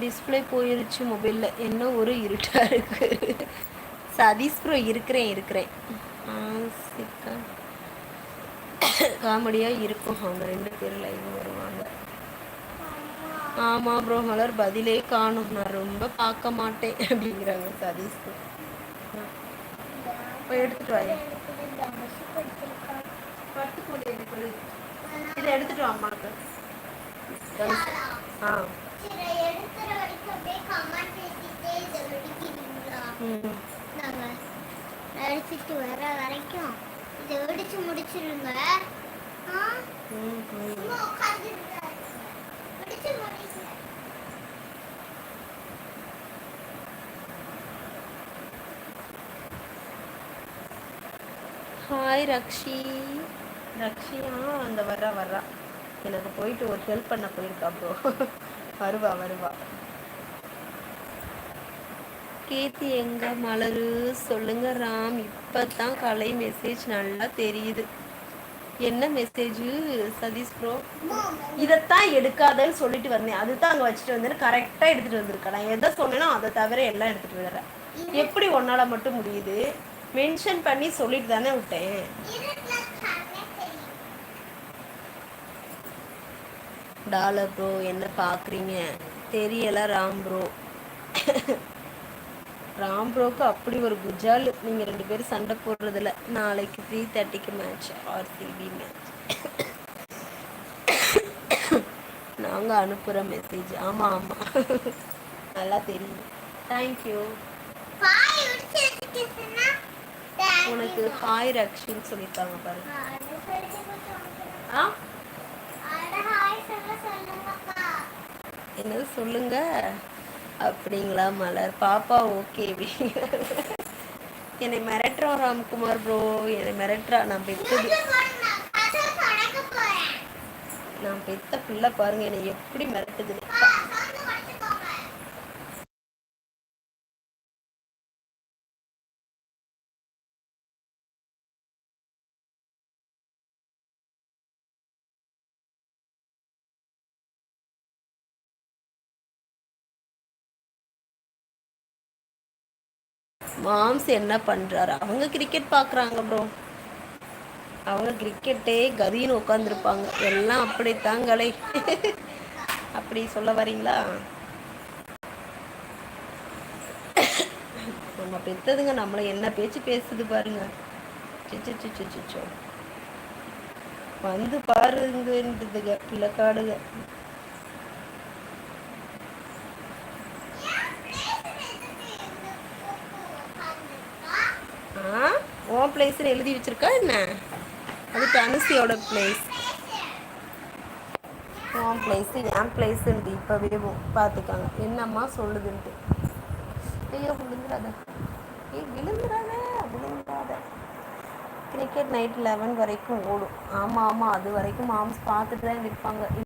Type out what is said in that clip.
Display போயிருச்சு மொபைலில், என்ன ஒரு இருட்டாக இருக்கு. சதீஷ் ப்ரோ இருக்கிறேன். காமெடியாக இருக்கும், அவங்க 2 பேரும் லைவ் வருவாங்க. ஆமாம் ப்ரோ, மலர் பதிலே காணும், நான் ரொம்ப பார்க்க மாட்டேன் அப்படிங்கிறாங்க சதீஷ் ப்ரோ. போய் எடுத்துட்டு வாங்க, இதை எடுத்துட்டு அம்மாவுக்கு. ஆ அடிச்சுட்டு வர வரைக்கும் இதை வெடிச்சு முடிச்சிருங்க. ஹாய் ரக்ஷி. ரக்ஷியா அந்த வர்றா, எனக்கு போயிட்டு ஒரு ஹெல்ப் பண்ண போயிருக்கா ப்ரோ. வருவா. கீர்த்தி எங்க மலரு சொல்லுங்க ராம். இப்பதான் கலை மெசேஜ் நல்லா தெரியுது. என்ன மெசேஜ் சதீஷ் ப்ரோ? இதைத்தான் எடுக்காதன்னு சொல்லிட்டு வந்தேன், அதுதான் அங்கே வச்சுட்டு வந்தேன். கரெக்டாக எடுத்துகிட்டு வந்திருக்கேன். நான் எதை சொன்னேனோ அதை தவிர எல்லாம் எடுத்துகிட்டு வரேன். எப்படி ஒன்றால் மட்டும் முடியுது? மென்ஷன் பண்ணி சொல்லிட்டு தானே விட்டேன். டாலர் ப்ரோ என்ன பார்க்குறீங்க? தெரியல ராம் ப்ரோ. ராம் ப்ரோக்கு அப்படி ஒரு குஜால். நீங்கள் 2 பேரும் சண்டை போடுறதில்ல. நாளைக்கு 3:30க்கு மேட்ச், ஆர்சிபி மேட்ச். நாங்கள் அனுப்புகிற மெசேஜ். ஆமாம் நல்லா தெரியும். தேங்க்யூ. உனக்கு ஹாய் ரக்ஷின்னு சொல்லியிருக்காங்க பாருங்க. என்னது சொல்லுங்க. அப்படிங்களா மலர் பாப்பா? ஓகே. என்னை மிரட்டுறா ராம்குமார் ப்ரோ, என்னை மிரட்டுறா. நான் பெத்த பிள்ளை பாருங்க என்னை எப்படி மிரட்டுது. மாம்ஸ் என்ன பண்றாரு? அவங்க கிரிக்கெட் பார்க்குறாங்க ப்ரோ. அவங்க கிரிக்கெட்டே கதின்னு உட்காந்துருப்பாங்க. எல்லாம் அப்படித்தாங்களே. அப்படி சொல்ல வரீங்களா? நம்ம பெற்றதுங்க நம்மளை என்ன பேச்சு பேசுது பாருங்க. சிச்சோ வந்து பாருங்கன்றதுங்க பிள்ளைக்காடுங்க. உன் பிளேஸ்ன்னு எழுதி வச்சிருக்கா என்ன? அது தனுசியோட பிளேஸ். உன் பிளேஸு என் பிளேஸுன்ட்டு இப்போ விடுவோம். பார்த்துக்காங்க என்னம்மா சொல்லுதுன்ட்டு. ஐயோ விழுந்துடாத, விழுந்துடாத. கிரிக்கெட் நைட் 11 வரைக்கும் ஓடும். ஆமாம் அது வரைக்கும் மாம்ஸ் பார்த்துட்டு தான் இருப்பாங்க.